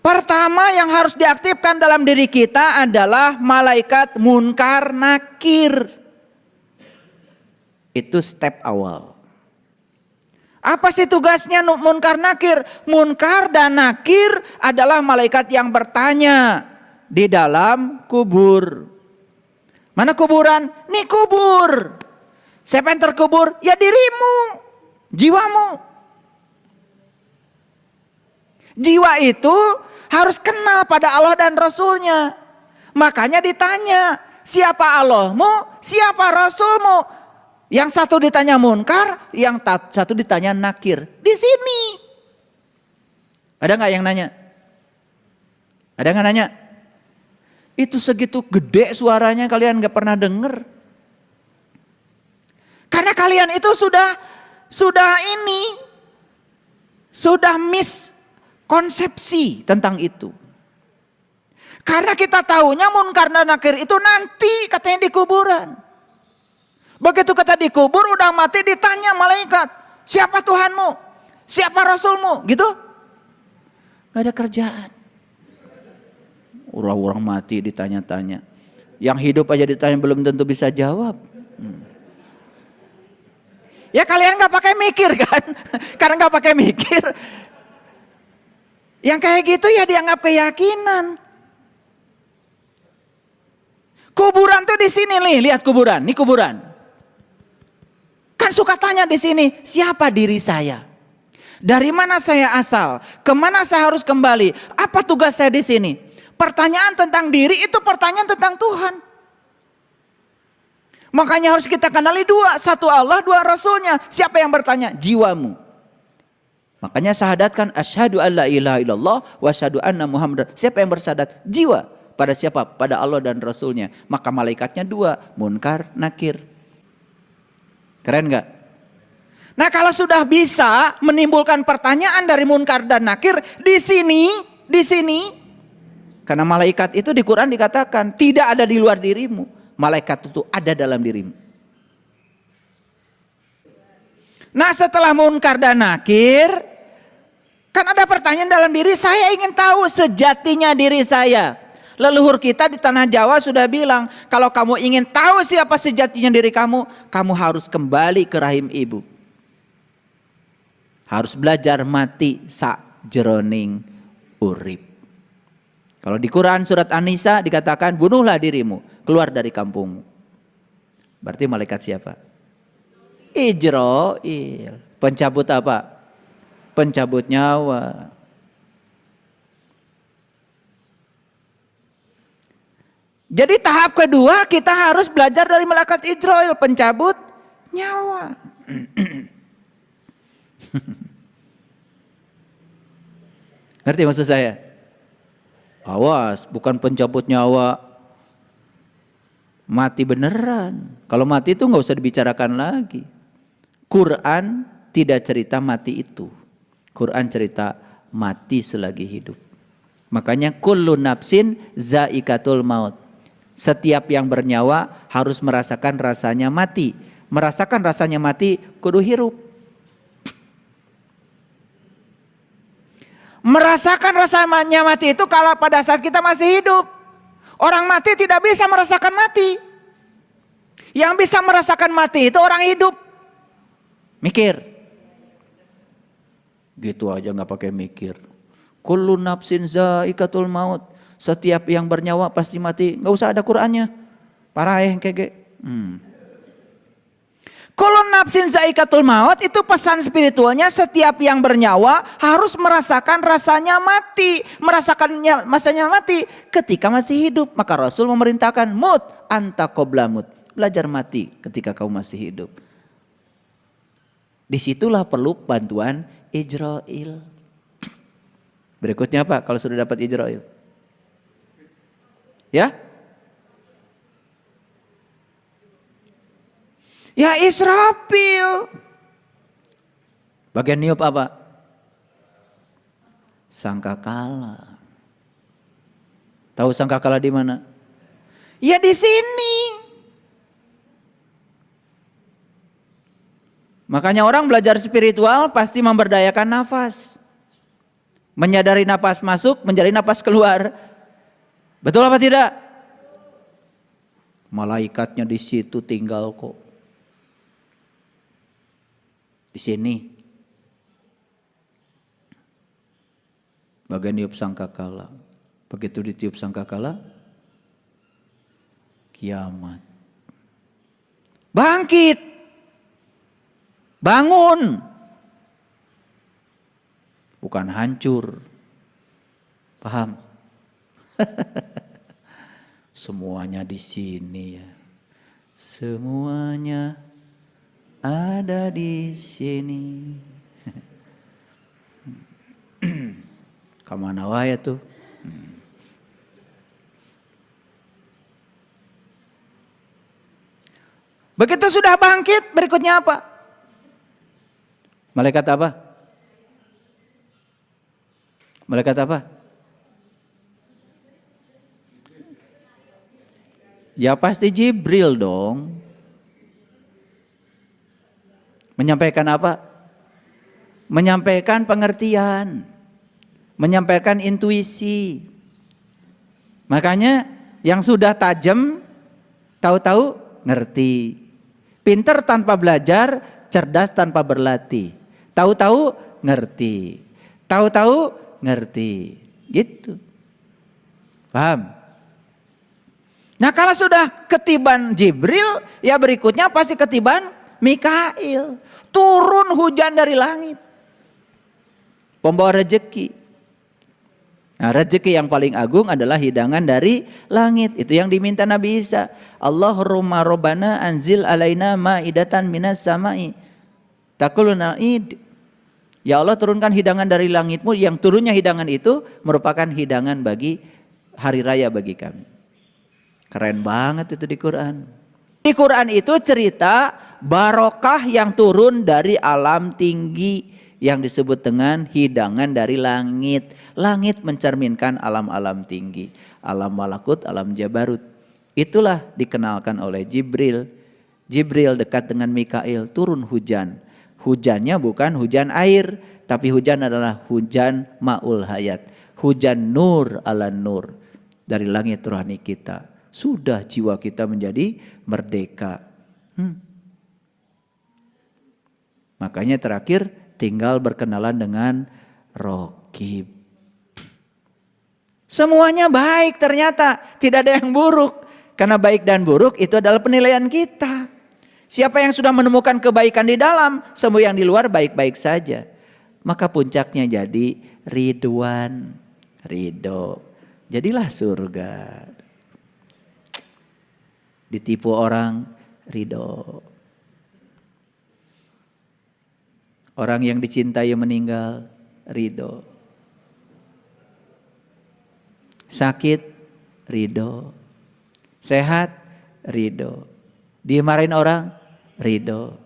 Pertama yang harus diaktifkan dalam diri kita adalah malaikat munkar nakir. Itu step awal. Apa sih tugasnya munkar nakir? Munkar dan nakir adalah malaikat yang bertanya di dalam kubur. Mana kuburan? Nih kubur. Siapa yang terkubur? Ya dirimu, jiwamu. Jiwa itu harus kenal pada Allah dan Rasulnya. Makanya ditanya, siapa Allahmu, siapa Rasulmu? Yang satu ditanya munkar, yang satu ditanya nakir. Di sini. Ada nggak yang nanya? Ada nggak nanya? Itu segitu gede suaranya kalian nggak pernah dengar. Karena kalian itu sudah miss konsepsi tentang itu. Karena kita tahunya munkar dan nakir itu nanti katanya di kuburan. Begitu kita dikubur udah mati ditanya malaikat, siapa Tuhanmu? Siapa Rasulmu? Gitu. Gak ada kerjaan. Orang-orang mati ditanya-tanya. Yang hidup aja ditanya belum tentu bisa jawab. Ya kalian gak pakai mikir kan? Karena gak pakai mikir. Yang kayak gitu ya dianggap keyakinan. Kuburan tuh di sini nih, lihat kuburan, ini kuburan. Kan suka tanya di sini, siapa diri saya? Dari mana saya asal? Kemana saya harus kembali? Apa tugas saya di sini? Pertanyaan tentang diri itu pertanyaan tentang Tuhan. Makanya harus kita kenali dua, satu Allah, dua Rasulnya. Siapa yang bertanya? Jiwamu. Makanya syahadatkan asyhadu alla ilaha illallah wa asyhadu anna muhammadar. Siapa yang bersyahadat? Jiwa. Pada siapa? Pada Allah dan Rasulnya. Maka malaikatnya dua, munkar, nakir. Keren gak? Nah kalau sudah bisa menimbulkan pertanyaan dari munkar dan nakir di sini, karena malaikat itu di Quran dikatakan tidak ada di luar dirimu, malaikat itu ada dalam dirimu. Nah setelah munkar dan nakir, kan ada pertanyaan dalam diri, saya ingin tahu sejatinya diri saya. Leluhur kita di tanah Jawa sudah bilang, kalau kamu ingin tahu siapa sejatinya diri kamu, kamu harus kembali ke rahim ibu. Harus belajar mati sakjeroning urip. Kalau di Quran surat An-Nisa dikatakan, bunuhlah dirimu, keluar dari kampungmu. Berarti malaikat siapa? Ijrail. Pencabut apa? Pencabut nyawa. Jadi tahap kedua kita harus belajar dari malaikat Ijrail, pencabut nyawa. Ngerti maksud saya? Awas, bukan pencabut nyawa mati beneran. Kalau mati itu nggak usah dibicarakan lagi. Quran tidak cerita mati itu. Quran cerita mati selagi hidup. Makanya kullu nafsin zaikatul maut. Setiap yang bernyawa harus merasakan rasanya mati. Merasakan rasanya mati kudu hirup. Merasakan rasanya mati itu kalau pada saat kita masih hidup. Orang mati tidak bisa merasakan mati. Yang bisa merasakan mati itu orang hidup. Mikir. Gitu aja nggak pakai mikir. Kullu nafsin zaikatul maut. Setiap yang bernyawa pasti mati. Nggak usah ada Qur'annya. Parah kege. Kullu nafsin zaikatul maut itu pesan spiritualnya, setiap yang bernyawa harus merasakan rasanya mati. Merasakan masanya mati ketika masih hidup. Maka Rasul memerintahkan mut anta qabla mut. Belajar mati ketika kau masih hidup. Disitulah perlu bantuan Ijrail. Berikutnya apa kalau sudah dapat Ijrail? Ya? Ya Israfil. Bagian niup apa? Sangkakala. Tahu sangkakala di mana? Ya di sini. Makanya orang belajar spiritual pasti memberdayakan nafas. Menyadari napas masuk, menyadari napas keluar. Betul apa tidak? Malaikatnya di situ tinggal kok. Di sini. Bagian niup sangkakala. Begitu ditiup sangkakala, kiamat. Bangkit. Bangun. Bukan hancur. Paham? Semuanya di sini ya. Semuanya ada di sini. Kamana wae tuh? Begitu sudah bangkit, berikutnya apa? Malaikat apa? Malaikat apa? Ya pasti Jibril dong. Menyampaikan apa? Menyampaikan pengertian. Menyampaikan intuisi. Makanya yang sudah tajam, tahu-tahu ngerti. Pinter tanpa belajar, cerdas tanpa berlatih. Tahu-tahu ngerti. Tahu-tahu ngerti. Gitu. Paham? Nah kalau sudah ketiban Jibril, ya berikutnya pasti ketiban Mikail. Turun hujan dari langit. Pembawa rezeki. Nah rezeki yang paling agung adalah hidangan dari langit. Itu yang diminta Nabi Isa. Allahumma robbana anzil alaina ma'idatan minas sama'i. Takuluna id. Ya Allah turunkan hidangan dari langitmu. Yang turunnya hidangan itu merupakan hidangan bagi hari raya bagi kami. Keren banget itu di Quran. Di Quran itu cerita barokah yang turun dari alam tinggi yang disebut dengan hidangan dari langit. Langit mencerminkan alam-alam tinggi, alam malakut, alam jabarut. Itulah dikenalkan oleh Jibril. Jibril dekat dengan Mikail, turun hujan. Hujannya bukan hujan air, tapi hujan adalah hujan ma'ul hayat. Hujan nur ala nur dari langit rohani kita. Sudah jiwa kita menjadi merdeka. Makanya terakhir tinggal berkenalan dengan Raqib. Semuanya baik ternyata, tidak ada yang buruk. Karena baik dan buruk itu adalah penilaian kita. Siapa yang sudah menemukan kebaikan di dalam, semua yang di luar baik-baik saja. Maka puncaknya jadi ridwan, ridho. Jadilah surga. Ditipu orang, ridho. Orang yang dicintai meninggal, ridho. Sakit, ridho. Sehat, ridho. Dimarahin orang, ridho.